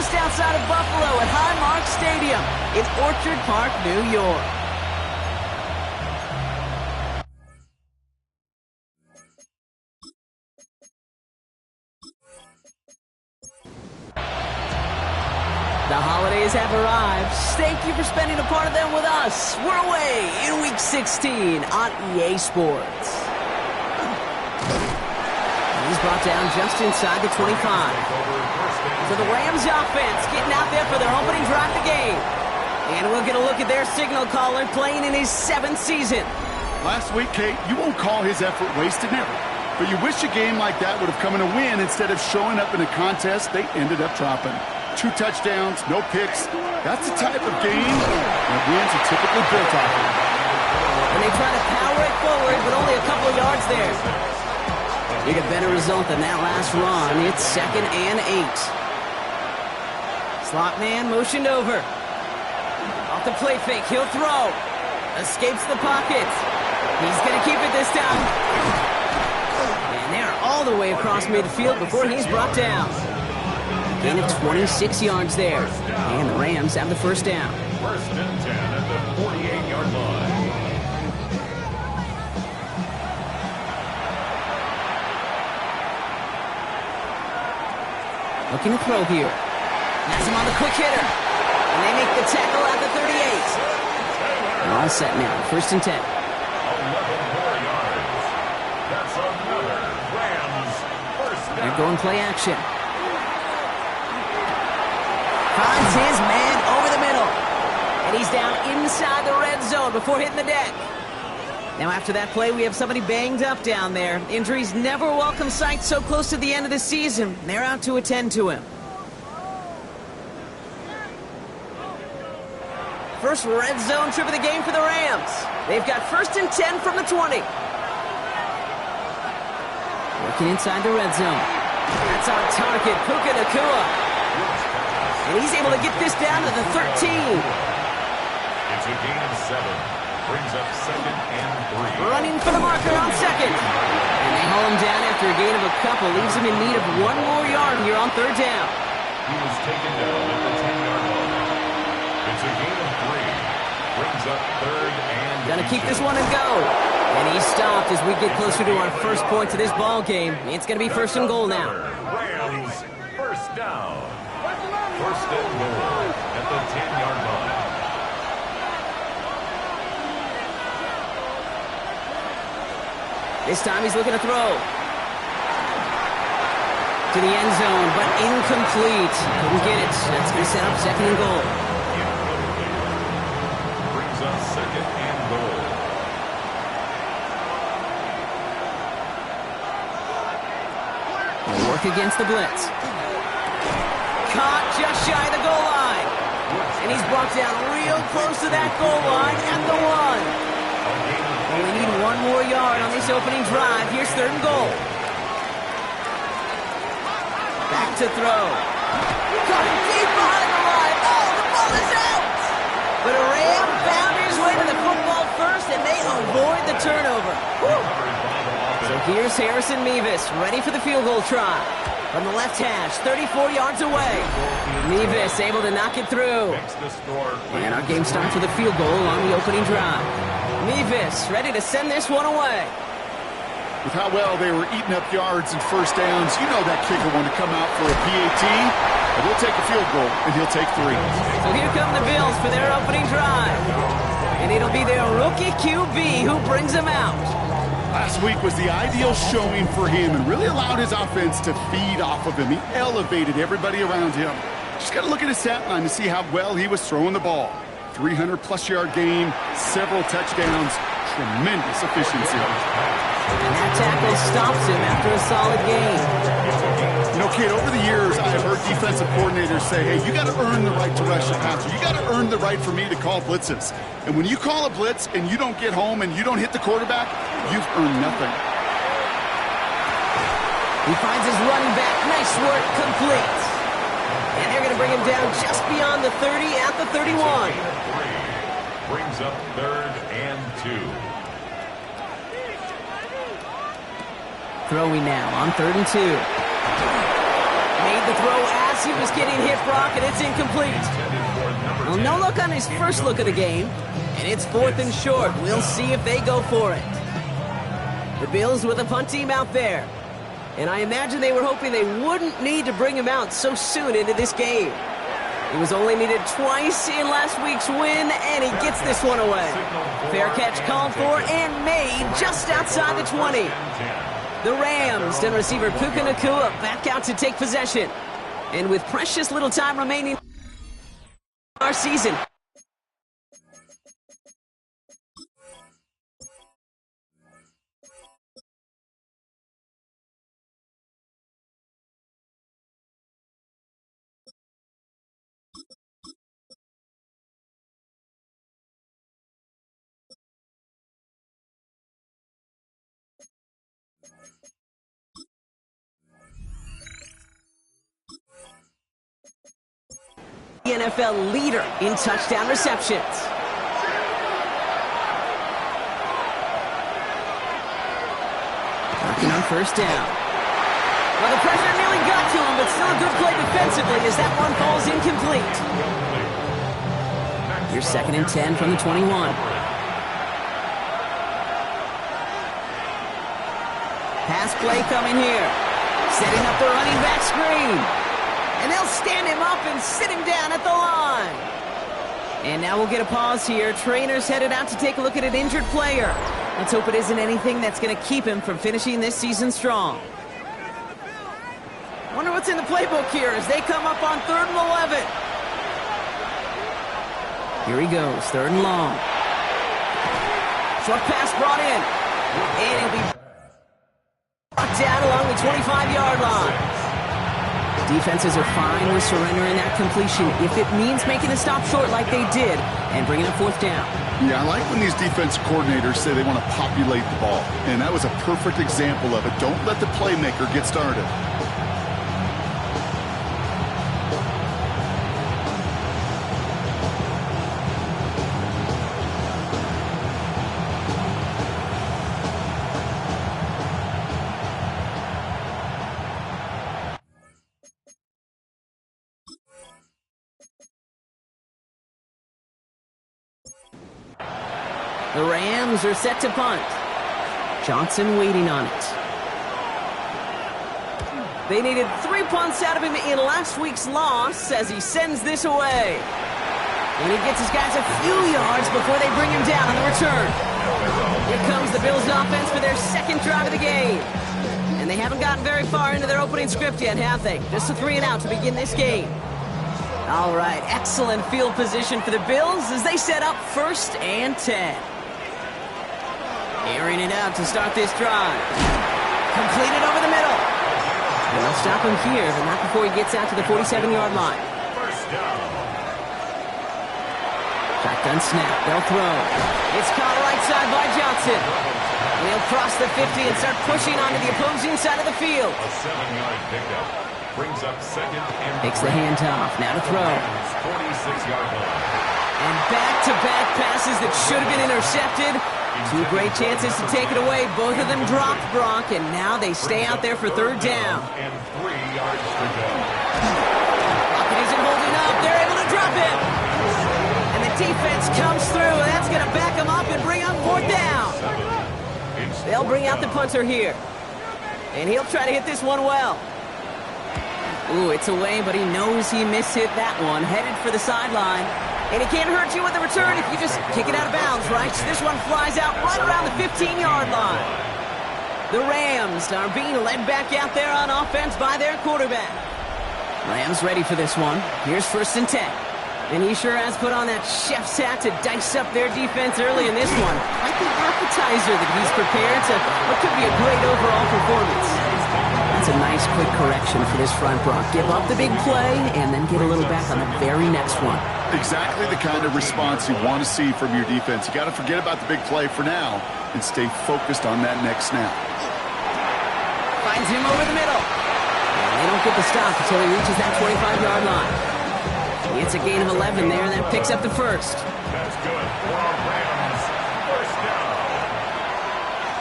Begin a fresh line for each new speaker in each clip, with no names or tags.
just outside of Buffalo at Highmark Stadium in Orchard Park, New York. The holidays have arrived. Thank you for spending a part of them with us. We're away in Week 16 on EA Sports. He's brought down just inside the 25. So the Rams offense getting out there for their opening drive of the game. And we'll get a look at their signal caller playing in his 7th season.
Last week, Kate, you won't call his effort wasted, never. But you wish a game like that would have come in a win instead of showing up in a contest they ended up dropping. 2 touchdowns, no picks. That's the type of game that wins are typically built off of.
And they try to power it forward, but only a couple of yards there. Need a better result than that last run. It's 2nd and 8. Slot man motioned over. Off the play fake, he'll throw. Escapes the pocket. He's going to keep it this time. And they're all the way across midfield before he's brought down. Gain of 26 yards there. And the Rams have the first down.
1st and 10 at the 48-yard line.
Looking to throw here. Has him on the quick hitter. And they make the tackle at the 38. They're all set now. 1st and 10.
11 more yards. That's another Rams first down.
They're going play action. Finds his man over the middle. And he's down inside the red zone before hitting the deck. Now after that play, we have somebody banged up down there. Injuries never a welcome sight so close to the end of the season. They're out to attend to him. First red zone trip of the game for the Rams. They've got 1st and 10 from the 20. Working inside the red zone. That's on target, Puka Nacua. And he's able to get this down to the 13.
It's a gain of 7. Brings up 2nd and 3.
Running for the marker on 2nd. And they haul him down after a gain of a couple. Leaves him in need of 1 more yard here on 3rd down.
He was taken down at the 10-yard line. It's a gain of 3. Brings up 3rd and
Gonna keep this one and go. And he's stopped as we get closer to our first point to this ball game. It's gonna be 1st and goal now.
Rams first down. 1st and goal at the 10-yard line.
This time he's looking to throw. To the end zone, but incomplete. Couldn't get it. That's going to set up 2nd and goal.
Brings up 2nd and goal.
They'll work against the blitz. Caught just shy of the goal line. And he's brought down real close to that goal line at the 1. Only need 1 more yard on this opening drive. Here's 3rd and goal. Back to throw. Got him deep behind the line. Oh, the ball is out! But a Ram found his way to the football first, and they avoid the turnover. Whew. So here's Harrison Mevis, ready for the field goal try. From the left hash, 34 yards away. Mevis able to knock it through. And our game starts with a field goal on the opening drive. Mevis ready to send this one away.
With how well they were eating up yards and first downs, you know that kicker wanted to come out for a PAT. But he'll take a field goal, and he'll take 3.
So here come the Bills for their opening drive. And it'll be their rookie QB who brings them out.
Last week was the ideal showing for him and really allowed his offense to feed off of him. He elevated everybody around him. Just got to look at his stat line to see how well he was throwing the ball. 300-plus yard game, several touchdowns, tremendous efficiency.
And that tackle stops him after a solid game.
You know, kid, over the years, I have heard defensive coordinators say, hey, you got to earn the right to rush the passer. You got to earn the right for me to call blitzes. And when you call a blitz and you don't get home and you don't hit the quarterback, you've earned nothing.
He finds his running back. Nice work, complete. And they're going to bring him down just beyond the 30 at the 31.
Brings up 3rd and 2.
Throwing now on 3rd and 2. Made the throw as as he was getting hit, Brock, and it's incomplete. Well, no look on his first look of the game, and it's 4th and short. We'll see if they go for it. The Bills with a punt team out there. And I imagine they were hoping they wouldn't need to bring him out so soon into this game. He was only needed twice in last week's win, and he gets this one away. Fair catch called for and made just outside the 20. The Rams and receiver Puka Nacua back out to take possession. And with precious little time remaining in our season, the NFL leader in touchdown receptions. Working on first down. Well, the pressure nearly got to him, but still a good play defensively as that one falls incomplete. Here's 2nd and 10 from the 21. Pass play coming here. Setting up the running back screen. And they'll stand him up and sit him down at the line. And now we'll get a pause here. Trainer's headed out to take a look at an injured player. Let's hope it isn't anything that's going to keep him from finishing this season strong. Wonder what's in the playbook here as they come up on 3rd and 11. Here he goes, 3rd and long. Short pass brought in. And he'll be brought down along the 25-yard line. Defenses are fine with surrendering that completion if it means making a stop short like they did and bringing a 4th down.
Yeah, I like when these defense coordinators say they want to populate the ball. And that was a perfect example of it. Don't let the playmaker get started.
The Rams are set to punt. Johnson waiting on it. They needed 3 punts out of him in last week's loss as he sends this away. And he gets his guys a few yards before they bring him down on the return. Here comes the Bills offense for their 2nd drive of the game. And they haven't gotten very far into their opening script yet, have they? Just a 3 and out to begin this game. All right, excellent field position for the Bills as they set up 1st and 10. Airing it out to start this drive. Completed over the middle. And they'll stop him here, but not before he gets out to the 47-yard line. Shotgun snap. They'll throw. It's caught right side by Johnson. And he'll cross the 50 and start pushing onto the opposing side of the field.
A 7-yard pickup brings up 2nd and
Takes the handoff. Now to throw.
46-yard line.
And back-to-back passes that should have been intercepted. 2 great chances to take it away. Both of them dropped, Brock, and now they stay out there for 3rd down.
And 3 yards to go.
Lockett isn't holding up. They're able to drop him. And the defense comes through. That's going to back him up and bring up 4th down. They'll bring out the punter here. And he'll try to hit this one well. Ooh, it's away, but he knows he mishit that one. Headed for the sideline. And it can't hurt you with the return if you just kick it out of bounds, right? So this one flies out right around the 15-yard line. The Rams are being led back out there on offense by their quarterback. Rams ready for this one. Here's 1st and 10. And he sure has put on that chef's hat to dice up their defense early in this one. Like the appetizer that he's prepared to what could be a great overall performance. That's a nice quick correction for this front, Brock. Give up the big play and then get a little back on the very next one.
Exactly the kind of response you want to see from your defense. You got to forget about the big play for now and stay focused on that next snap.
Finds him over the middle. And they don't get the stop until he reaches that 25-yard line. It's a gain of 11 there, and that picks up the 1st.
That's good for our Rams. 1st down.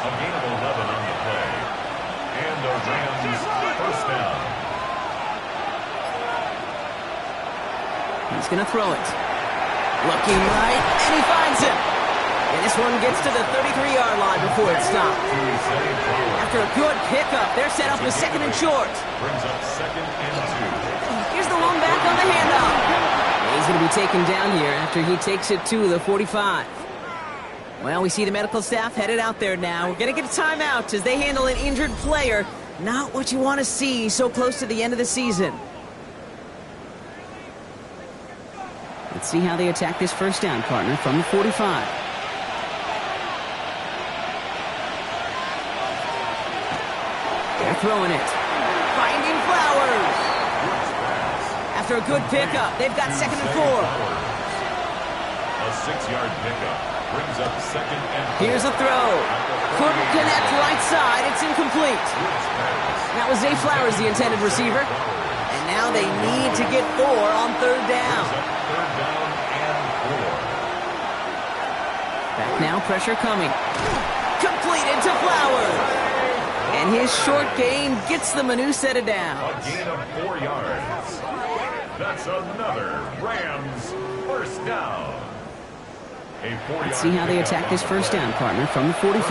A gain of 11 on the play. And the Rams 1st down.
He's going to throw it. Looking right, and he finds him. And this one gets to the 33-yard line before it's stopped. After a good pickup, they're set up with second and short.
Brings up second and 2.
Here's the one back on the handoff. He's going to be taken down here after he takes it to the 45. Well, we see the medical staff headed out there now. We're going to get a timeout as they handle an injured player. Not what you want to see so close to the end of the season. Let's see how they attack this first down, partner, from the 45. They're throwing it. Finding Flowers. After a good pickup, they've got second and 4.
A 6-yard pickup brings up second and 4.
Here's a throw. Couldn't connect right side. It's incomplete. That was Zay Flowers, the intended receiver. And now they need to get 4 on third down.
Third down and 4.
Back now, pressure coming. Completed to Flowers. And his short gain gets them a new set of downs.
A gain of 4 yards. That's another Rams first down.
Let's see how they attack this first down, partner, from the 45.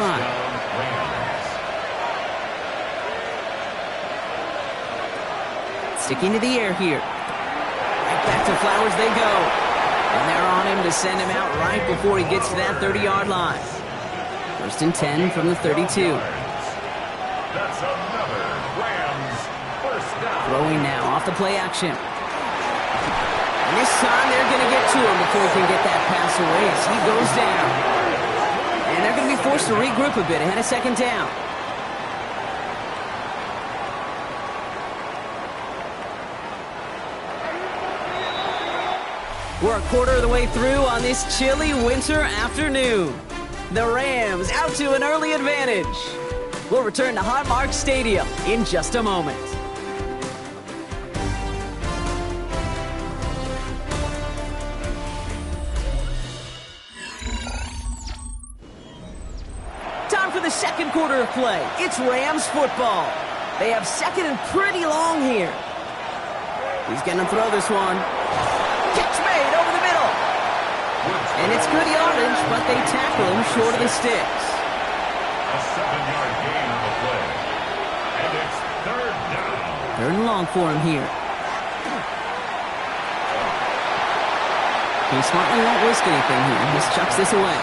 Sticking to the air here. Right back to Flowers they go. And they're on him to send him out right before he gets to that 30-yard line. First and 10 from the 32.
That's another Rams first down.
Throwing now off the play action. And this time they're going to get to him before he can get that pass away as he goes down. And they're going to be forced to regroup a bit ahead of second down. We're a quarter of the way through on this chilly winter afternoon. The Rams out to an early advantage. We'll return to Highmark Stadium in just a moment. Time for the second quarter of play. It's Rams football. They have second and pretty long here. He's going to throw this one. Catch made over the middle. And it's good yardage, but they tackle him short of the sticks.
A 7-yard gain on the play. And it's third down.
Third and long for him here. He smartly won't risk anything here. He just chucks this away.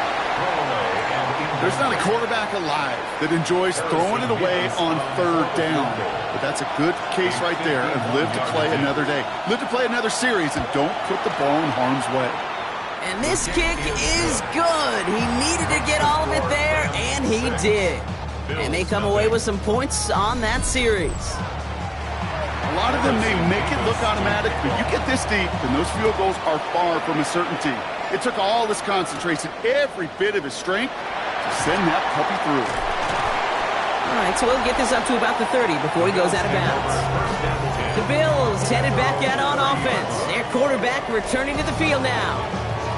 There's not a quarterback alive that enjoys throwing it away on third down. But that's a good case right there of live to play another day. Live to play another series and don't put the ball in harm's way.
And this kick is good. He needed to get all of it there, and he did. And they come away with some points on that series.
A lot of them may make it look automatic, but you get this deep, and those field goals are far from a certainty. It took all his concentration, every bit of his strength, to send that puppy through.
All right, so we'll get this up to about the 30 before he goes out of bounds. The Bills headed back out on offense. Their quarterback returning to the field now.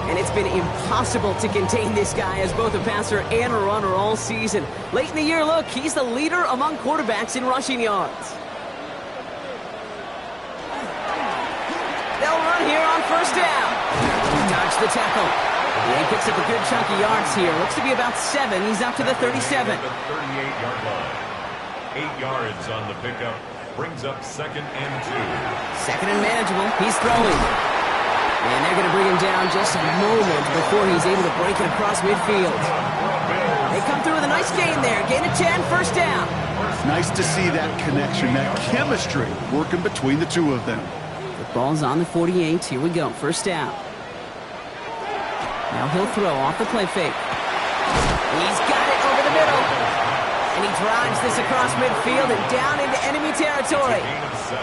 And it's been impossible to contain this guy as both a passer and a runner all season. Late in the year, look, he's the leader among quarterbacks in rushing yards. They'll run here on first down. He dodged the tackle. Yeah, he picks up a good chunk of yards here. Looks to be about 7. He's up to the 37.
The 38-yard line. 8 yards on the pickup. Brings up second and 2.
Second and manageable. He's throwing. And they're going to bring him down just a moment before he's able to break it across midfield. They come through with a nice gain there. Gain of 10, first down.
Nice to see that connection, that chemistry working between the two of them.
The ball's on the 48. Here we go. First down. Now he'll throw off the play fake. He's got it over the middle. And he drives this across midfield and down into enemy territory.
Gain of 7.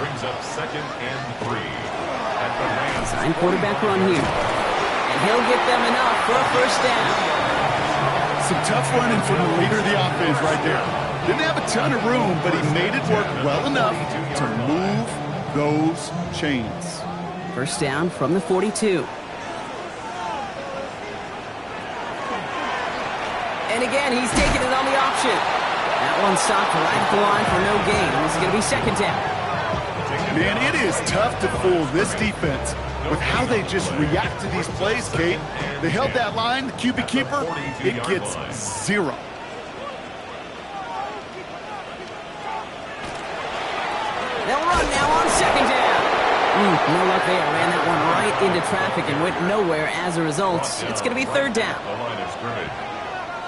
Brings up second and 3. At the Rams.
Design quarterback run here. And he'll get them enough for a first down.
Some tough running from the leader of the offense right there. Didn't have a ton of room, but he made it work well enough to move those chains.
First down from the 42. And again, he's taking it on the option. That one stopped right at the line for no gain. This is going to be second down.
Taking
Man, it is tough to fool this defense with how they just react to these plays, Kate. They held that line, the QB keeper, it gets 0.
They'll run now on second down. No luck there. Ran that one right into traffic and went nowhere as a result. It's going to be third down.
The line of scrimmage.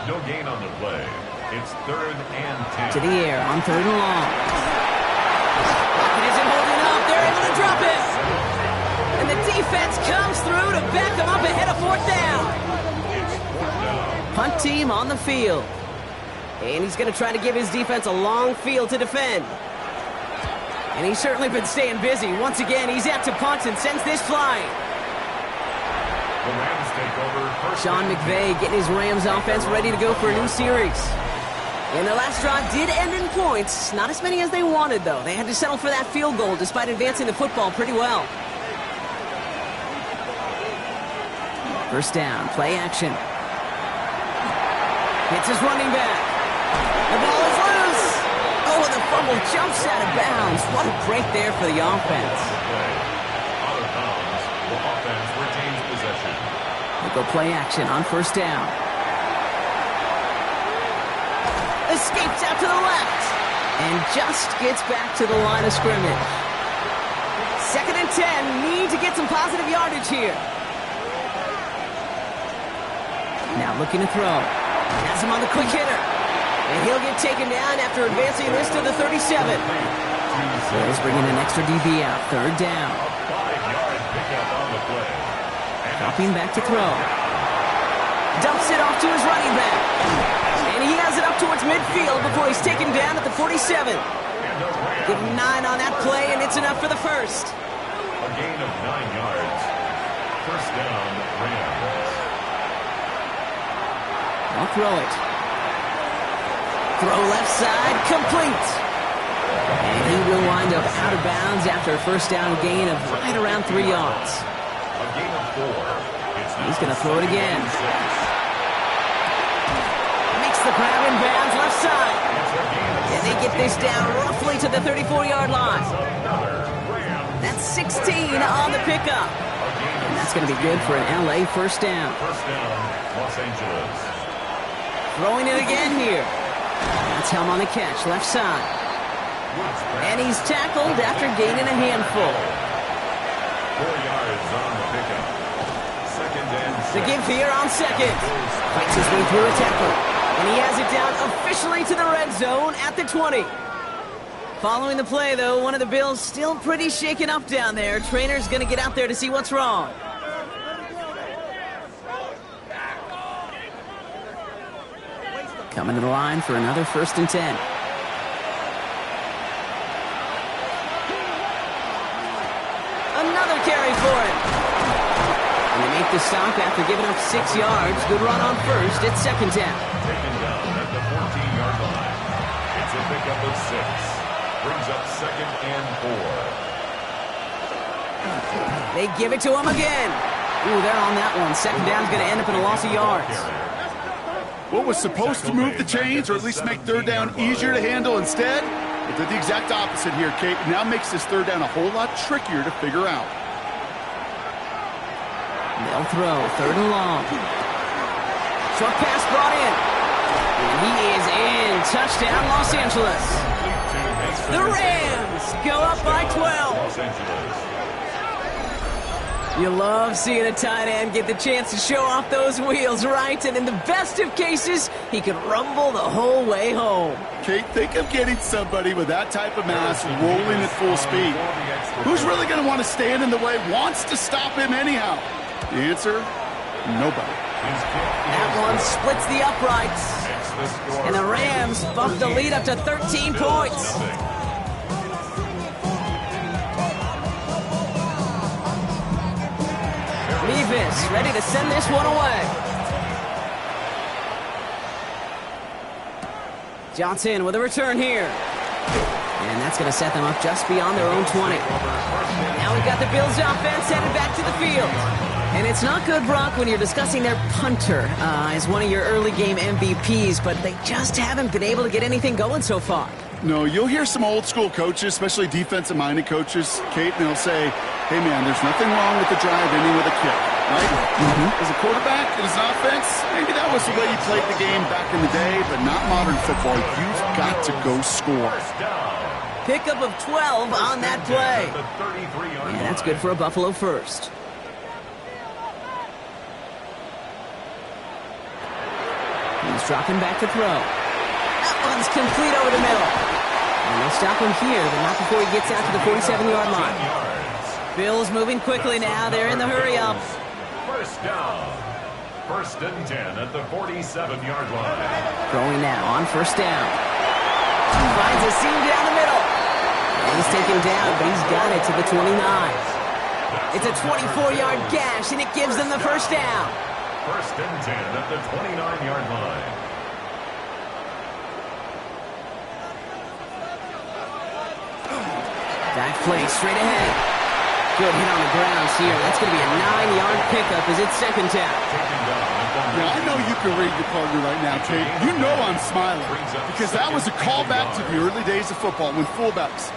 No gain on the play. It's 3rd and 10.
To the air on 3rd and long. It isn't holding up. They're able to drop it. And the defense comes through to back them up ahead of 4th down. Punt team on the field. And he's going to try to give his defense a long field to defend. And he's certainly been staying busy. Once again, he's out to punt and sends this flying.
The Rams take over.
Sean McVay getting his Rams offense ready to go for a new series. And their last drive did end in points. Not as many as they wanted, though. They had to settle for that field goal despite advancing the football pretty well. First down, play action. Hits his running back. The ball is loose. Oh, and the fumble jumps out of bounds. What a break there for the offense.
Out of bounds. The offense retains possession.
They go play action on first down. Escapes out to the left. And just gets back to the line of scrimmage. 2nd and 10. Need to get some positive yardage here. Now looking to throw. Has him on the quick hitter. And he'll get taken down after advancing this to the 37. Bills bringing an extra DB out. 3rd down.
A 5-yard pickup on the play.
Dropping back to throw. Dumps it off to his running back. And he has it up towards midfield before he's taken down at the 47. Give him 9 on that play, and it's enough for the first.
A gain of 9 yards. First down, Rams.
I'll throw it. Throw left side, complete. And he will wind up out of bounds after a first down gain of right around 3 yards.
A gain of 4.
He's going to throw it again. Makes the grab in bounds left side. And they get this down roughly to the 34-yard line. That's 16 on the pickup. And that's going to be good for an LA first down.
First down, Los Angeles.
Throwing it again here. That's Helm on the catch, left side. And he's tackled after gaining a handful.
4 yards on the pickup. 2nd and 6.
The give here on second. Fights his way through a tackle. And he has it down officially to the red zone at the 20. Following the play, though, one of the Bills still pretty shaken up down there. Trainer's going to get out there to see what's wrong. Coming to the line for another 1st and 10. Another carry for him. And they make the stop after giving up 6 yards. Good run on first. It's 2nd down.
Taken down at the 14-yard line. It's a pickup of 6. Brings up 2nd and 4.
They give it to him again. Ooh, they're on that one. 2nd down's going to end up in a loss of yards.
What was supposed to move the chains or at least make 3rd down easier to handle instead? It did the exact opposite here, Kate. Now makes this 3rd down a whole lot trickier to figure out.
They'll throw 3rd and long. Short pass brought in. And he is in. Touchdown, Los Angeles. The Rams go up by 12.
Los Angeles.
You love seeing a tight end get the chance to show off those wheels, right? And in the best of cases, he could rumble the whole way home.
Kate, think of getting somebody with that type of mass rolling at full speed. Who's really going to want to stand in the way, wants to stop him anyhow? The answer, nobody.
That one splits the uprights. And the Rams bump the lead up to 13 points. Levis ready to send this one away. Johnson with a return here. And that's going to set them up just beyond their own 20. Now we've got the Bills offense headed back to the field. And it's not good, Brock, when you're discussing their punter as one of your early game MVPs, but they just haven't been able to get anything going so far.
No, you'll hear some old school coaches, especially defensive-minded coaches, Kate, and they'll say, hey, man, there's nothing wrong with the drive ending with a kick, right? As a quarterback, as an offense, maybe that was the way you played the game back in the day, but not modern football. You've got to go score.
Pickup of 12 on that play. And that's good for a Buffalo first. He's dropping back to throw. That one's complete over the middle. And they'll stop him here, but not before he gets out to the 47-yard line. Bills moving quickly now. They're in the hurry-up.
First down. First and 10 at the 47-yard line.
Throwing now on first down. Finds a seam down the middle. And he's taken down, but he's got it to the 29. It's a 24-yard gash, and it gives them the first down.
First and 10 at the 29-yard line.
Back play straight ahead. Good hit on the grounds here. That's going to be a 9-yard pickup as it's second down.
Now, I know you can read your partner right now, Kate. You know I'm smiling because that was a callback to the early days of football when fullbacks,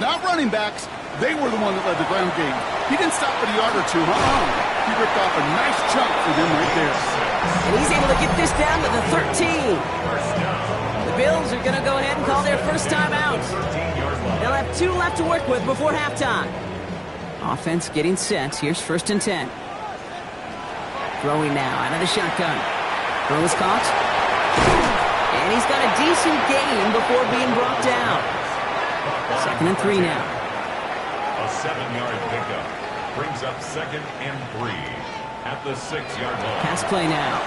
not running backs, they were the one that led the ground game. He didn't stop at a yard or two. He ripped off a nice chunk for them right there.
And he's able to get this down to the 13. The Bills are going to go ahead and call their first time out. They'll have 2 left to work with before halftime. Offense getting set. Here's first and 10. Throwing now out of the shotgun. Throw is caught. And he's got a decent gain before being brought down. Second and 3 now.
A 7-yard pickup brings up second and 3 at the 6-yard line.
Pass play now.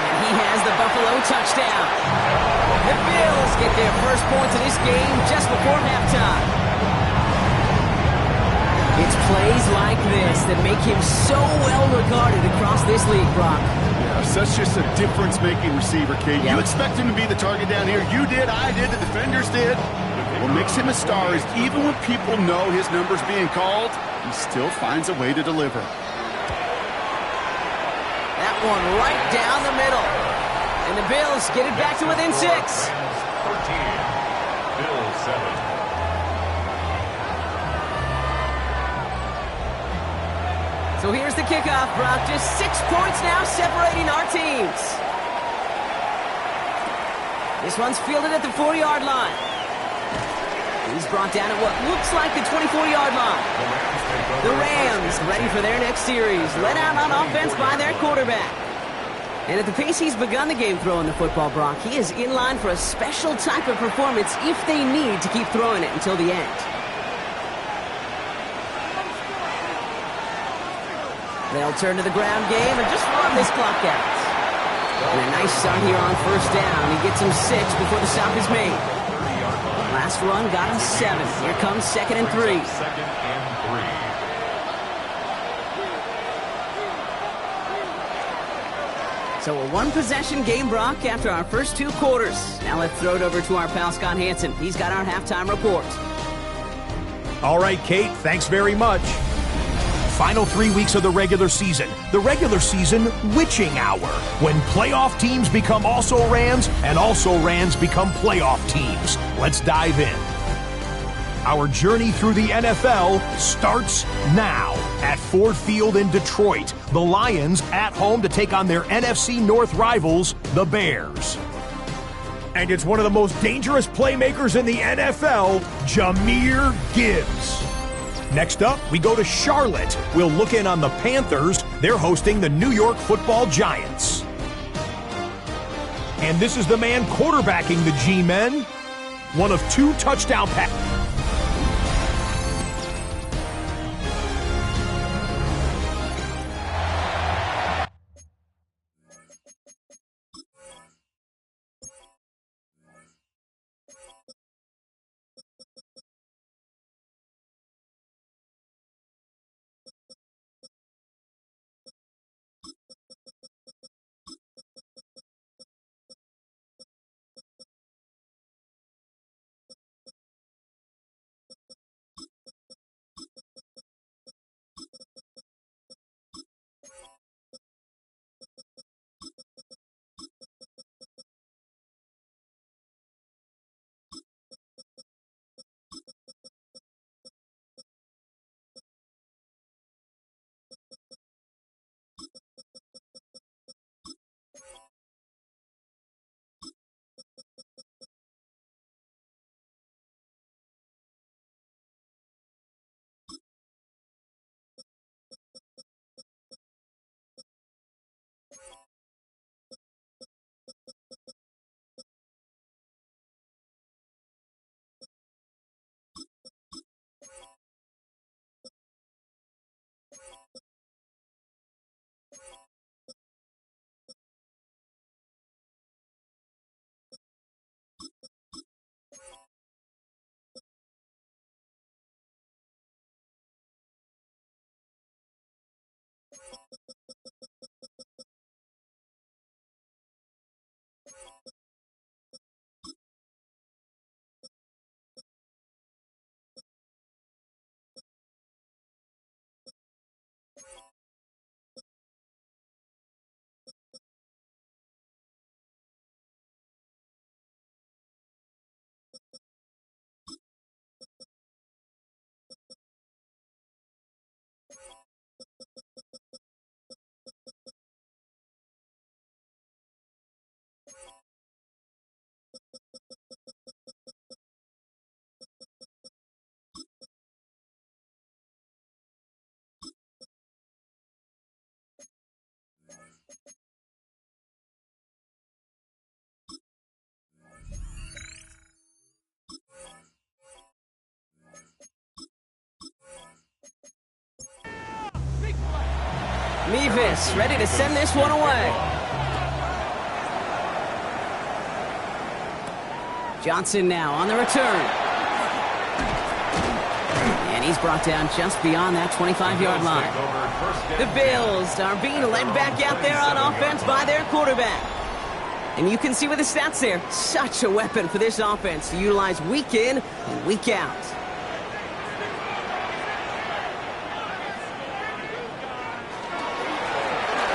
And he has the Buffalo touchdown. The Bills get their first points of this game just before halftime. It's plays like this that make him so well regarded across this league, Brock.
Yeah, such just a difference-making receiver, Kate. You expect him to be the target down here. You did, I did, the defenders did. What makes him a star is even when people know his number's being called, he still finds a way to deliver.
That one right down the middle. And the Bills get it back to within 6.
13. Bills 7.
So here's the kickoff, Brock. Just 6 points now separating our teams. This one's fielded at the 40-yard line. He's brought down at what looks like the 24-yard line. The Rams ready for their next series. Led out on offense by their quarterback. And at the pace he's begun the game throwing the football, Brock, he is in line for a special type of performance if they need to keep throwing it until the end. They'll turn to the ground game and just run this clock out. And a nice start here on first down. He gets him 6 before the stop is made. Last run got him 7. Here comes second and 3.
Second and 3.
So a one-possession game, Brock, after our first 2 quarters. Now let's throw it over to our pal Scott Hansen. He's got our halftime report.
All right, Kate, thanks very much. Final 3 weeks of the regular season. The regular season witching hour, when playoff teams become also-rans and also-rans become playoff teams. Let's dive in. Our journey through the NFL starts now at Ford Field in Detroit. The Lions at home to take on their NFC North rivals, the Bears. And it's one of the most dangerous playmakers in the NFL, Jahmyr Gibbs. Next up, we go to Charlotte. We'll look in on the Panthers. They're hosting the New York Football Giants. And this is the man quarterbacking the G-Men. One of 2 touchdown passes.
Mevis ready to send this one away. Johnson now on the return. And he's brought down just beyond that 25-yard line. The Bills are being led back out there on offense by their quarterback. And you can see with the stats there, such a weapon for this offense to utilize week in and week out.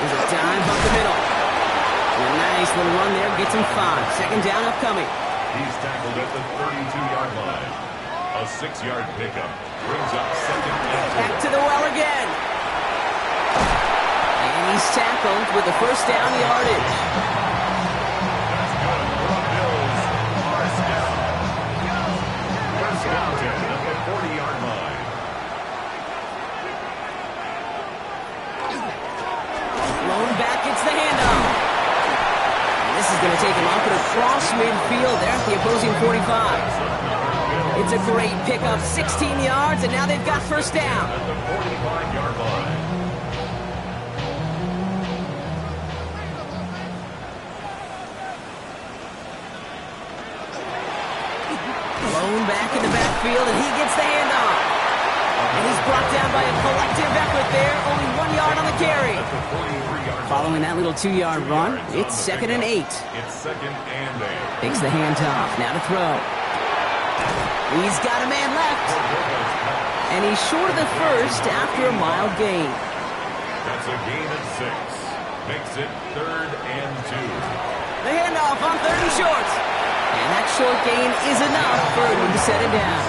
There's a dive up the middle. And a nice little run there, gets him 5. Second down upcoming.
He's tackled at the 32-yard line. A 6-yard pickup brings up second and 2.
Back to the well again. And he's tackled with the first down yardage.
That's good for the Bills. First down. First down at the 40-yard line.
Blown back, it's the handoff. And this is going to take him up and across midfield there at the opposing 45. It's a great pickup, 16 yards, and now they've got first down.
At the 45-yard line.
Blown back in the backfield, and he gets the handoff. And he's brought down by a collective effort there, only 1 yard on the carry.
At the 43-yard
Following that little 2-yard run, it's second and 8.
It's second and 8.
Takes the handoff, now to throw. He's got a man left. And he's short of the first after a mild gain.
That's a gain of 6. Makes it third and 2.
The handoff on 3rd and short. And that short gain is enough for him to set it down.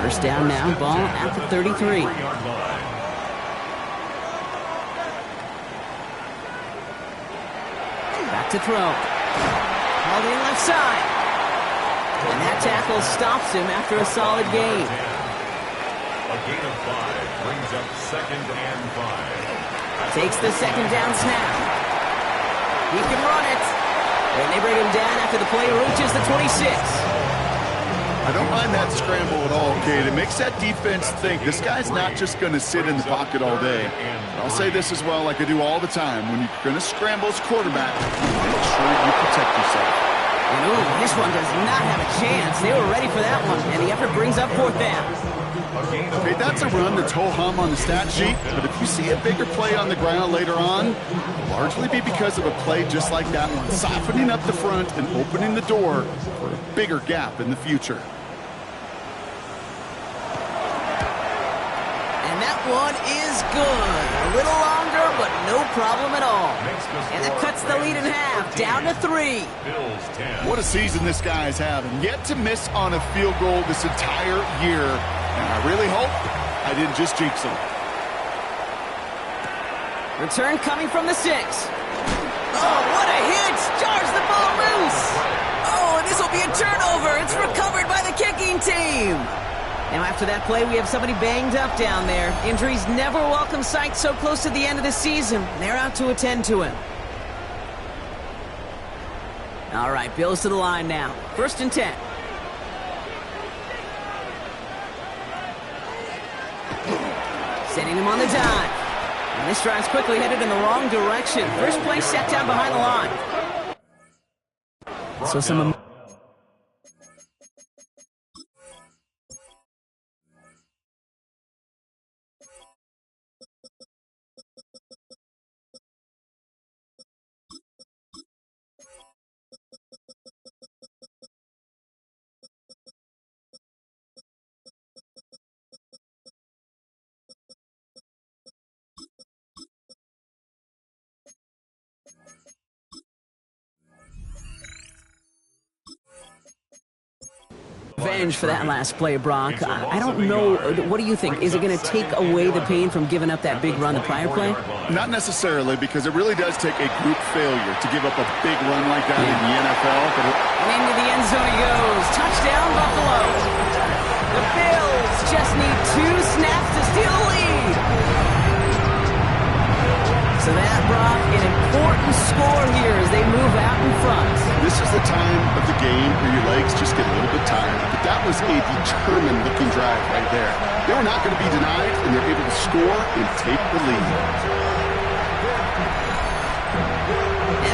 First down now, ball at the 33. Back to throw. Held in left side. And that tackle stops him after a solid gain.
A gain of 5 brings up second and 5.
Takes the second down snap. He can run it. And they bring him down after the play reaches the 26.
I don't mind that scramble at all, Kate. It makes that defense think this guy's not just going to sit in the pocket all day. I'll say this as well, like I do all the time. When you're going to scramble as quarterback, make sure you protect yourself.
And ooh, this one does not have a chance. They were ready for that one, and the effort brings up 4th down.
Okay, that's a run that's ho-hum on the stat sheet, but if you see a bigger play on the ground later on, it'll largely be because of a play just like that one, softening up the front and opening the door for a bigger gap in the future.
And that one is good. A little longer, but no problem at all. And that cuts the lead in half, down to 3.
Bills 10.
What a season this guy is having. Yet to miss on a field goal this entire year. And I really hope I didn't just jinx him.
Return coming from the 6. Oh, what a hit! Jars the ball loose! Oh, and this will be a turnover. It's recovered by the kicking team. Now after that play, we have somebody banged up down there. Injuries never a welcome sight so close to the end of the season. They're out to attend to him. All right, Bills to the line now. 1st and 10. Sending him on the dive. And this drive's quickly headed in the wrong direction. First play set down behind the line. So some... Revenge for that last play, Brock. I don't know. What do you think? Is it going to take away the pain from giving up that big run the prior play?
Not necessarily, because it really does take a group failure to give up a big run like that in the NFL. But
and into the end zone he goes. Touchdown, Buffalo. The Bills just need 2 snaps to steal the lead. So that, Brock, an important score here as they move out in front.
this is the time of the game where your legs just get a little bit tired. But that was was a determined-looking drive right there. They were not going to be denied, and they're able to score and take the lead.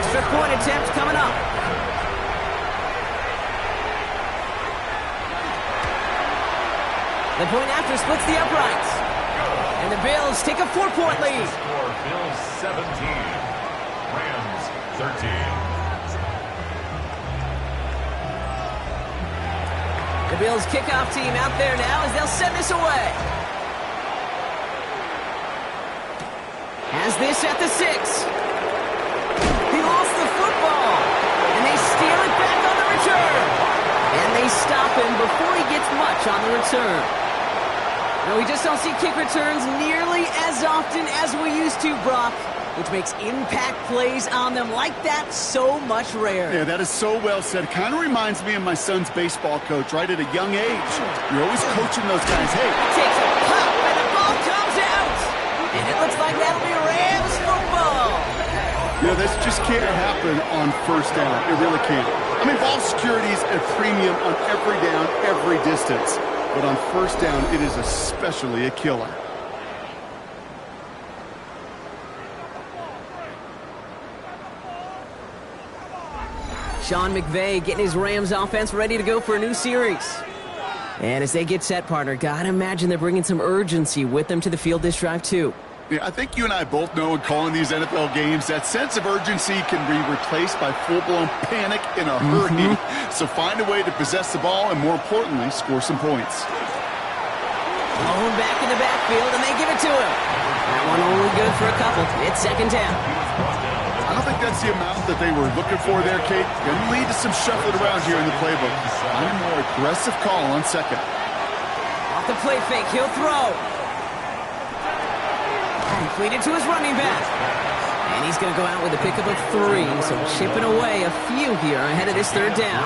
Extra point attempt coming up. The point after splits the uprights. And the Bills take a 4-point lead.
Score Bills 17, Rams 13.
The Bills kickoff team out there now as they'll send this away. Has this at the 6. He lost the football. And they steal it back on the return. And they stop him before he gets much on the return. No, we just don't see kick returns nearly as often as we used to, Brock, which makes impact plays on them like that so much rarer.
Yeah, that is so well said. It kind of reminds me of my son's baseball coach, right at a young age. You're always coaching those guys. Hey,
Takes a pop, and the ball comes out. And it looks like that'll be Rams football.
you know, this just can't happen on first down. It really can't. I mean, ball security is a premium on every down, every distance. But on first down, it is especially a killer.
Sean McVay getting his Rams offense ready to go for a new series. And as they get set, partner, gotta imagine they're bringing some urgency with them to the field this drive, too.
Yeah, I think you and I both know in calling these NFL games that sense of urgency can be replaced by full-blown panic in a hurry. So find a way to possess the ball and, more importantly, score some points.
Blown back in the backfield, and they give it to him. That one only good for a couple. It's second down.
I don't think that's the amount that they were looking for there, Kate. Going to lead to some shuffling around here in the playbook. Find a more aggressive call on second.
Off the play fake, he'll throw. Completed to his running back. And he's going to go out with a pickup of 3, so chipping away a few here ahead of this third down.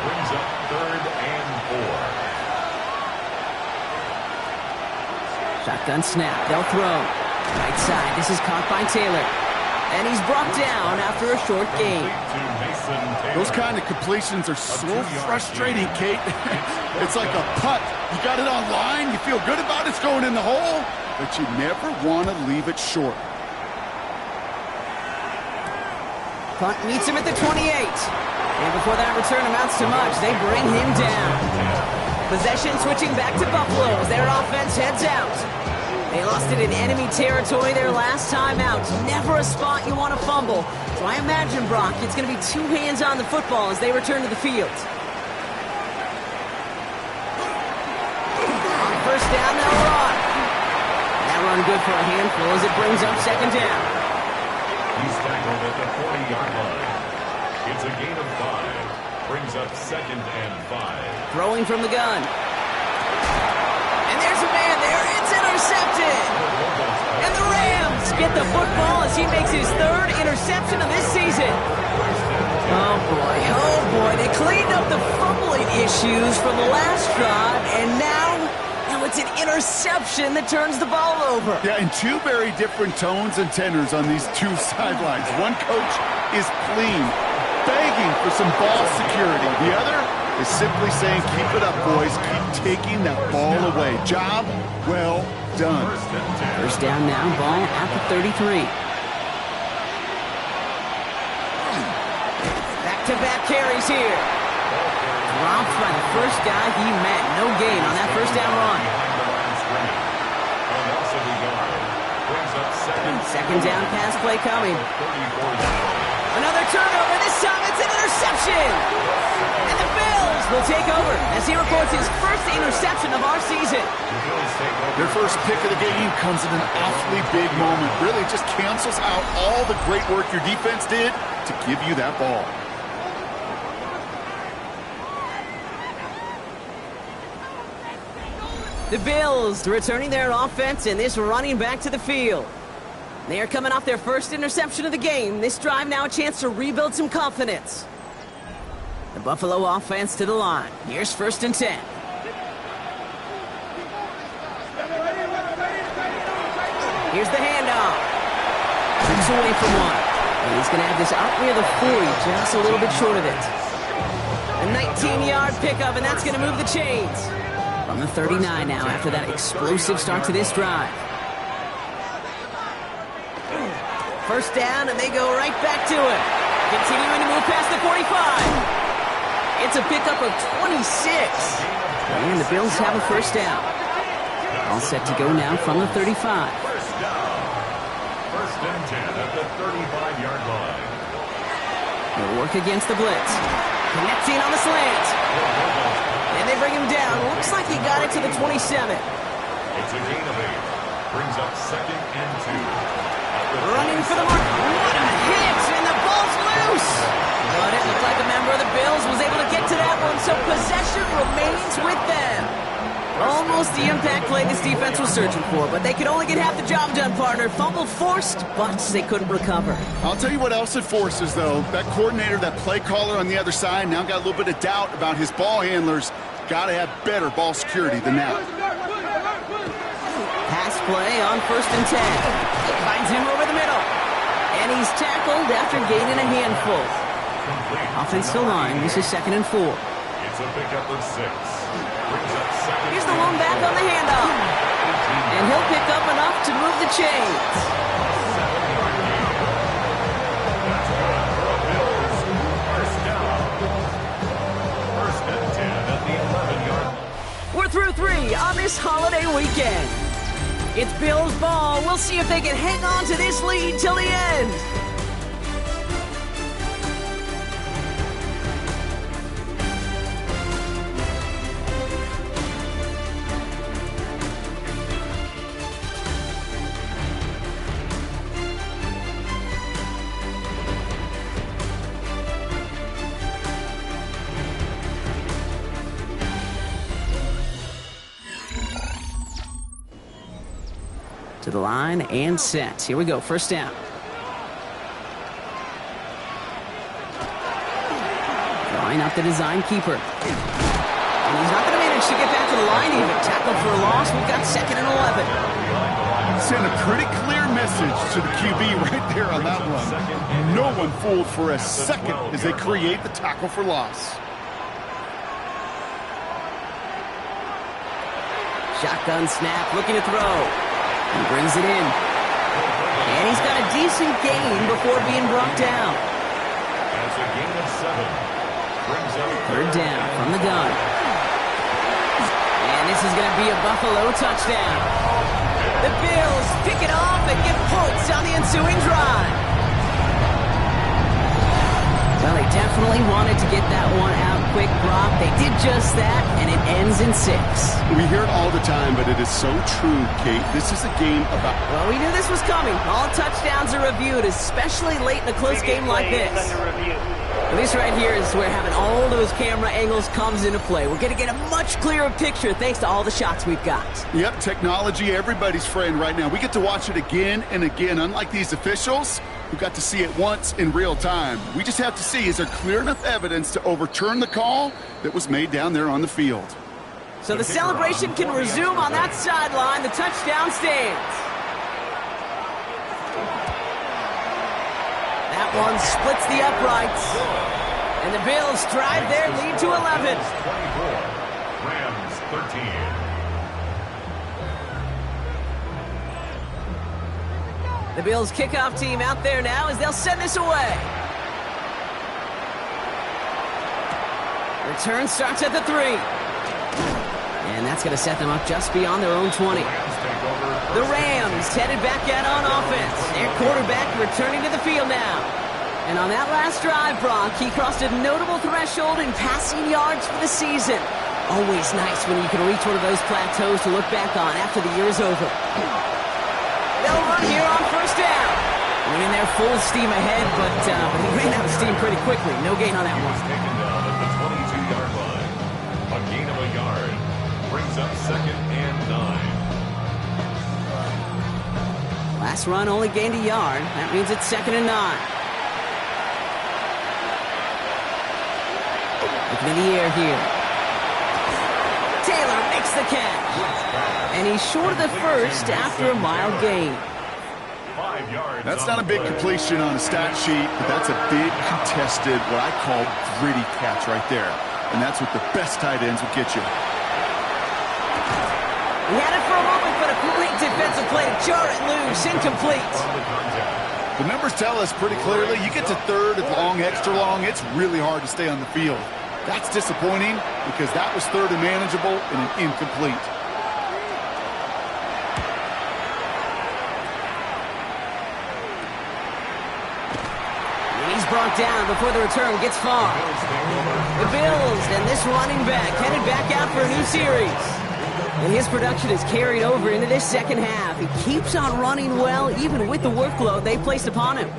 Brings up 3rd and 4.
Shotgun snap, they'll throw. Right side, this is caught by Taylor. And he's brought down after a short gain.
Those kind of completions are so frustrating, Kate. It's like a putt. You got it on line, you feel good about it's going in the hole, but you never want to leave it short.
Punt meets him at the 28. And before that return amounts to much, they bring him down. Possession switching back to Buffalo as their offense heads out. They lost it in enemy territory their last time out. Never a spot you want to fumble. So I imagine, Brock, it's going to be 2 hands on the football as they return to the field. On first down, they'll run. That run good for a handful as it brings up second down.
He's tackled at the 40-yard line. It's a gain of 5. Brings up 2nd and 5.
Throwing from the gun. And there's a man there. It's intercepted. And the Rams get the football as he makes his 3rd interception of this season. Oh boy. They cleaned up the fumbling issues from the last drive, and now it's an interception that turns the ball over.
Yeah, and 2 very different tones and tenors on these 2 sidelines. One coach is pleading, begging for some ball security. The other is simply saying, keep it up, boys. Keep taking that ball away. Job well done.
First down now, ball at the 33. Back-to-back carries here. Dropped by the first guy he met. No gain on that first down run. Second down pass play coming. Another turnover. This time it's an interception. And the Bills will take over as he records his first interception of our season.
Their first pick of the game comes at an awfully big moment. Really just cancels out all the great work your defense did to give you that ball.
The Bills returning their offense and this running back to the field. They are coming off their first interception of the game. This drive now a chance to rebuild some confidence. The Buffalo offense to the line. Here's 1st and 10. Here's the handoff. 6 away from 1. And he's going to have this out near the 40, just a little bit short of it. A 19-yard pickup, and that's going to move the chains. From the 39 now after that explosive start to this drive. First down, and they go right back to it. Continuing to move past the 45. It's a pickup of 26. And the Bills have a first down. All set to go now from the 35.
First down. First and 10 at the 35-yard line.
They'll work against the blitz. Connecting on the slant. And they bring him down. Looks like he got it to the 27.
It's a gain of 8. Brings up second and 2.
Running for the mark. What a hit! And the ball's loose! But it looked like a member of the Bills was able to get to that one, so possession remains with them. Almost the impact play this defense was searching for, but they could only get half the job done, partner. Fumble forced, but they couldn't recover.
I'll tell you what else it forces, though. That coordinator, that play caller on the other side, now got a little bit of doubt about his ball handlers. Got to have better ball security than that.
Pass play on first and 10. Finds him over the middle. And he's tackled after gaining a handful. Offensive line, this is second and 4.
It's a pickup of 6. Brings up second.
Here's the one back on the handoff. And he'll pick up enough to move the chains.
7-yard gain. That's good for a Bills. First down. First and 10 at the 11-yard line.
We're through 3 on this holiday weekend. It's Bills ball. We'll see if they can hang on to this lead till the end. To the line and set. Here we go. First down. Drawing up the design keeper. And he's not going to manage to get back to the line even. Tackled for a loss. We've got second and 11.
Send a pretty clear message to the QB right there on that one. No one fooled for a second as they create the tackle for loss.
Shotgun snap. Looking to throw. He brings it in. And he's got a decent gain before being brought down.
That's a gain of 7. Brings up
Third down from the gun. And this is going to be a Buffalo touchdown. The Bills pick it off and get points on the ensuing drive. Well, they definitely wanted to get that one out quick, Brock. They did just that, and it ends in 6.
We hear it all the time, but it is so true, Kate. This is a game about...
Well, we knew this was coming. All touchdowns are reviewed, especially late in a close game like this. And this right here is where having all those camera angles comes into play. We're going to get a much clearer picture thanks to all the shots we've got.
Yep, technology, everybody's friend right now. We get to watch it again and again. Unlike these officials who got to see it once in real time. We just have to see, is there clear enough evidence to overturn the call that was made down there on the field?
So the celebration can resume on that sideline. The touchdown stands. That one splits the uprights. And the Bills drive their lead to 11.
24. Rams 13.
The Bills kickoff team out there now as they'll send this away. Return starts at the 3. And that's going to set them up just beyond their own 20. The Rams headed back out on offense. Their quarterback returning to the field now. And on that last drive, Brock, he crossed a notable threshold in passing yards for the season. Always nice when you can reach one of those plateaus to look back on after the year is over. They'll run here on first down. Winning their full steam ahead, but he ran out of steam pretty quickly. No gain on that one.
Taken down at the 22-yard line. A gain of a yard. Brings up second and 9.
Last run only gained a yard. That means it's second and 9. Looking in the air here. Taylor makes the catch. And he's short of the first after a mild gain.
5 yards.
That's not a big completion on a stat sheet, but that's a big contested, what I call gritty catch right there. and that's what the best tight ends will get you.
He had it for a moment, but a great defensive play to jar it loose. Incomplete.
The numbers tell us pretty clearly, you get to third and long, extra long, it's really hard to stay on the field. That's disappointing because that was third and manageable and an incomplete.
He's brought down before the return gets far. The Bills and this running back headed back out for a new series. And his production is carried over into this second half. He keeps on running well, even with the workload they placed upon him.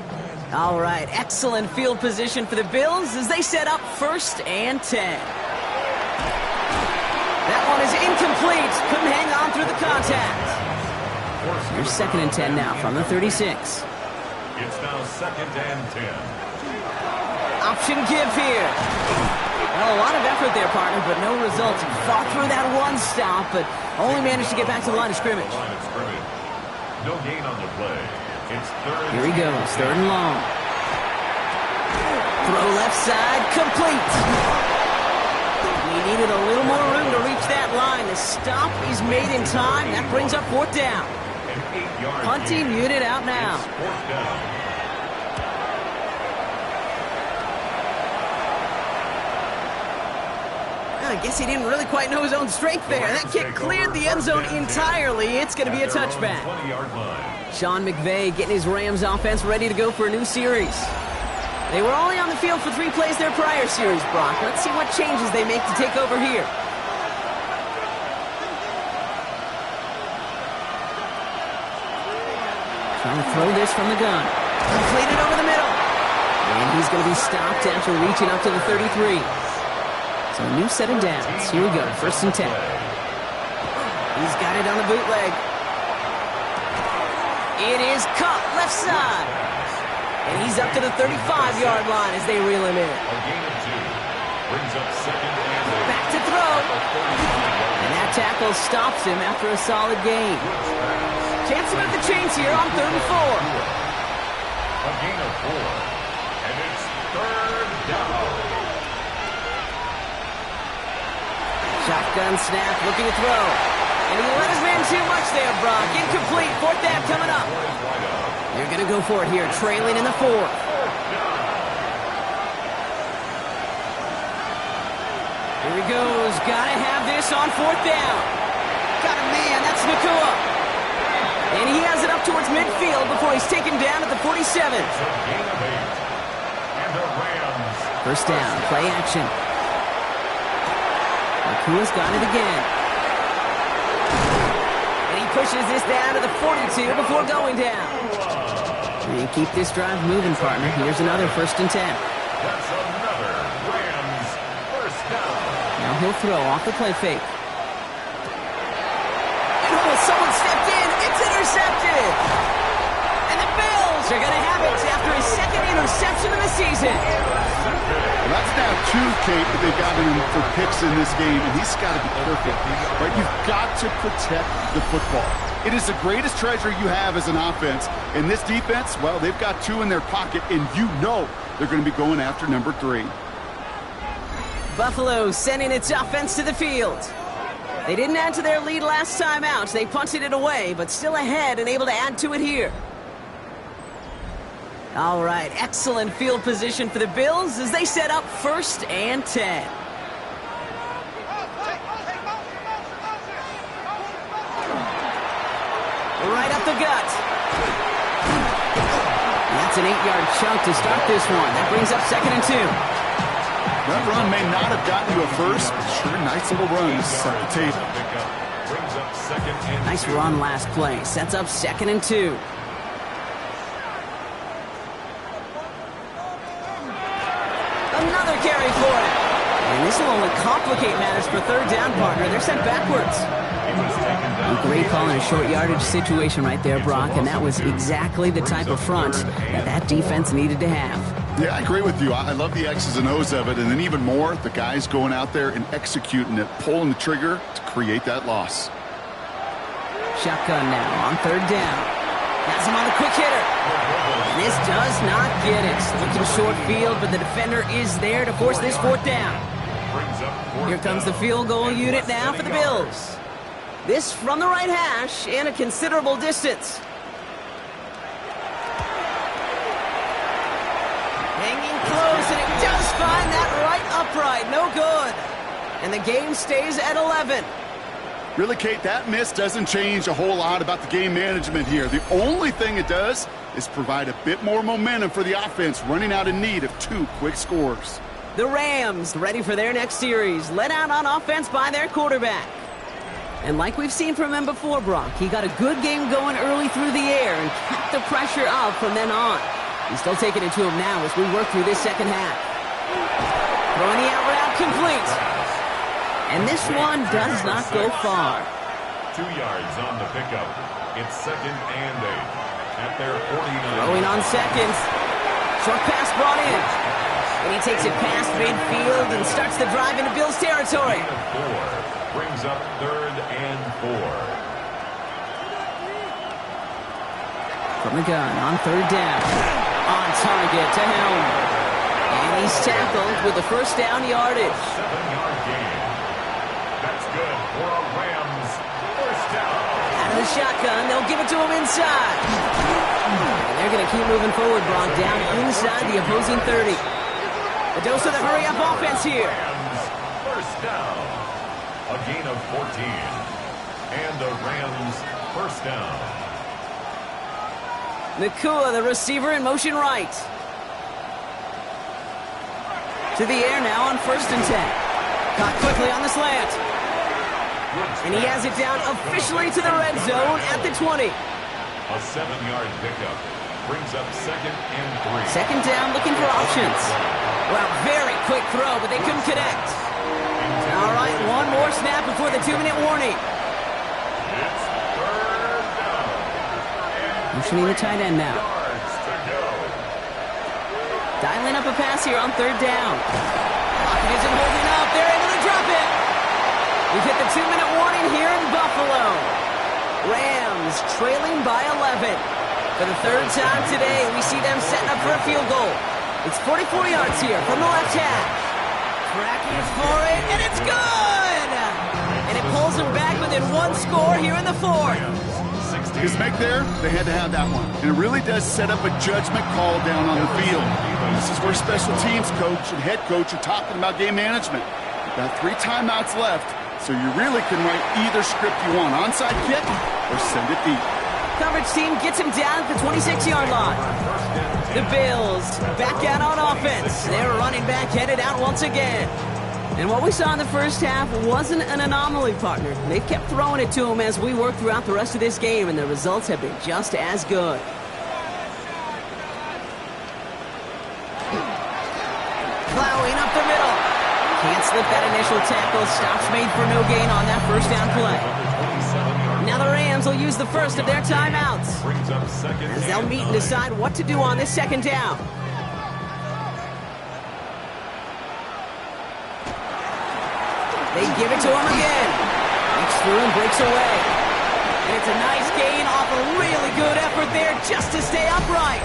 All right, excellent field position for the Bills as they set up 1st and 10. That one is incomplete. Couldn't hang on through the contact. Here's 2nd and 10 now from the 36.
It's now 2nd and 10.
Option give here. Well, a lot of effort there, partner, but no results. He fought through that one stop, but only managed to get back to the line of scrimmage.
No gain on the play. It's 3rd.
Here he goes, 3rd and long. Throw left side, complete. He needed a little more room to reach that line. The stop is made in time. That brings up 4th down.
An 8-yard
Punting
gain.
unit out now.
It's 4th down.
I guess he didn't really quite know his own strength there. That kick cleared the end zone entirely. It's going to be a touchback.
20-yard line.
Sean McVay getting his Rams offense ready to go for a new series. They were only on the field for 3 plays their prior series, Brock. Let's see what changes they make to take over here. Trying to throw this from the gun. Completed over the middle. And he's going to be stopped after reaching up to the 33. So a new set of downs. Here we go, 1st and 10. He's got it on the bootleg. It is caught left side. And he's up to the 35-yard line as they reel him in.
A gain of 2. Brings up 2nd and 8.
Back to throw. And that tackle stops him after a solid gain. Chance to move the chains here on 3rd and 4.
A gain of 4. And it's 3rd down.
Shotgun snap, looking to throw. And he let his man too much there, Brock. Incomplete, 4th down coming up. They're going to go for it here, trailing in the 4th. Here he goes. Got to have this on 4th down. Got a man, that's Nacua. And he has it up towards midfield before he's taken down at the 47.
It's a gain of 8. And the Rams.
1st down, play action. Nacua's got it again. And he pushes this down to the 42 before going down. And keep this drive moving, partner. Here's another 1st and 10.
That's another Rams 1st down.
Now he'll throw off the play fake. Oh, someone stepped in. It's intercepted. And the Bills are going to have it after his 2nd interception of the season.
Well, that's now 2, Kate, that they've gotten him for picks in this game, and he's got to be perfect. Right? You've got to protect the football. It is the greatest treasure you have as an offense. And this defense, well, they've got 2 in their pocket, and you know they're going to be going after number 3.
Buffalo sending its offense to the field. They didn't add to their lead last time out. They punted it away, but still ahead and able to add to it here. All right, excellent field position for the Bills as they set up 1st and 10. Right up the gut. That's an 8-yard chunk to start this one. That brings up 2nd and 2.
That run may not have gotten you a first, but sure, nice little run to set the table.
Brings up 2nd and 2.
Nice run last play. Sets up 2nd and 2. Another carry for it. And this will only complicate matters for 3rd down, partner. They're sent backwards. A great call in a short yardage situation right there, Brock, and that was exactly the type of front that defense needed to have.
Yeah, I agree with you. I love the X's and O's of it, and then even more, the guys going out there and executing it, pulling the trigger to create that loss.
Shotgun now on 3rd down. Has him on a quick hitter. And this does not get it. Looking short field, but the defender is there to force this 4th down.
brings up fourth
Here comes the
down.
field goal
And
unit
less
now
than
for
a
the
yard.
Bills. This from the right hash and a considerable distance. Hanging close, and it does find that right upright. No good. And the game stays at 11.
Really, Kate, that miss doesn't change a whole lot about the game management here. The only thing it does is provide a bit more momentum for the offense, running out in need of 2 quick scores.
The Rams ready for their next series, led out on offense by their quarterback. And like we've seen from him before, Brock, he got a good game going early through the air and kept the pressure up from then on. He's still taking it to him now as we work through this second half. Throwing the out route complete. And this one does not go far.
2 yards on the pickup. It's 2nd and 8 at their 49.
Throwing on seconds. Short pass brought in. And he takes it past midfield and starts the drive into Bills territory.
Gain of 4 brings up 3rd and 4.
From the gun on 3rd down. On target to Helm. And he's tackled with a first down yardage.
7-yard gain. That's good for a Rams first down.
Out of the shotgun, they'll give it to him inside. And they're going to keep moving forward, Brock, down inside the opposing 30. The dose of the hurry-up offense here.
Rams first down. A gain of 14. And a Rams first down.
Nakua, the receiver, in motion right. To the air now on 1st and 10. Caught quickly on the slant. And he has it down officially to the red zone at the 20.
A 7-yard pickup brings up 2nd and 3.
Second down, looking for options. Well, very quick throw, but they couldn't connect. All right, one more snap before the 2-minute warning.
It's 3rd down.
Motioning the tight end now.
Yards to go.
Dialing up a pass here on 3rd down. Pocket isn't holding up. They're able to drop it. We've hit the 2-minute warning here in Buffalo. Rams trailing by 11. For the 3rd time today, we see them setting up for a field goal. It's 44 yards here from the left hash. Tracking for it, and it's good! And it pulls them back within 1 score here in the 4th.
Because Meg there, they had to have that one. And it really does set up a judgment call down on the field. This is where special teams coach and head coach are talking about game management. You've got 3 timeouts left, so you really can write either script you want. Onside kick or send it deep.
Coverage team gets him down at the 26-yard line. The Bills back out on offense. They're running back headed out once again. And what we saw in the first half wasn't an anomaly, partner. They've kept throwing it to him as we work throughout the rest of this game, and the results have been just as good. Plowing up the middle. Can't slip that initial tackle. Stops made for no gain on that first down play. Now the Rams will use the first of their timeouts
Brings up 2nd
as they'll
and
meet and
9.
decide what to do on this second down. They give it to him again. Breaks through and breaks away. And it's a nice gain off a really good effort there just to stay upright.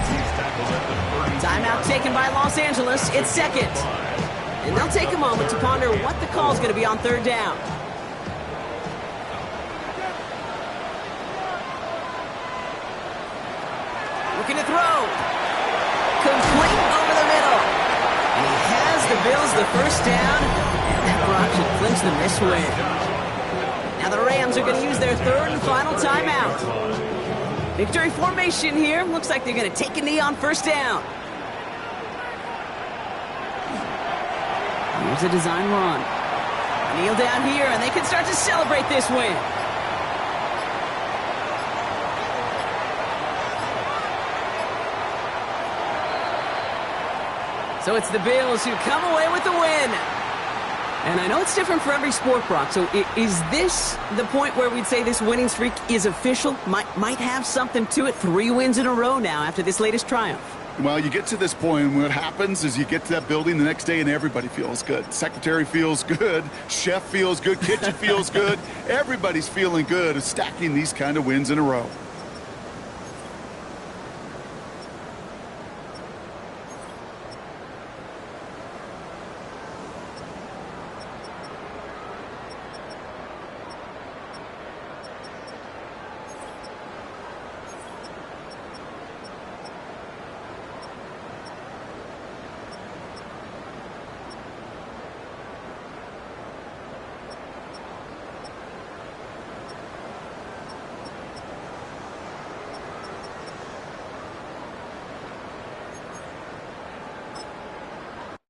Timeout taken by Los Angeles. It's 2nd. And they'll take a moment to ponder what the call is going to be on 3rd down. Looking to throw. Complete over the middle. And he has the Bills the first down. And that Brock should clinch them this win. Now the Rams are going to use their 3rd and final timeout. Victory formation here. Looks like they're going to take a knee on 1st down. Here's a design run. Kneel down here, and they can start to celebrate this win. So it's the Bills who come away with the win. And I know it's different for every sport, Brock. So is this the point where we'd say this winning streak is official? Might have something to it. 3 wins in a row now after this latest triumph.
Well, you get to this point, and what happens is you get to that building the next day, and everybody feels good. Secretary feels good. Chef feels good. Kitchen feels good. Everybody's feeling good of stacking these kind of wins in a row.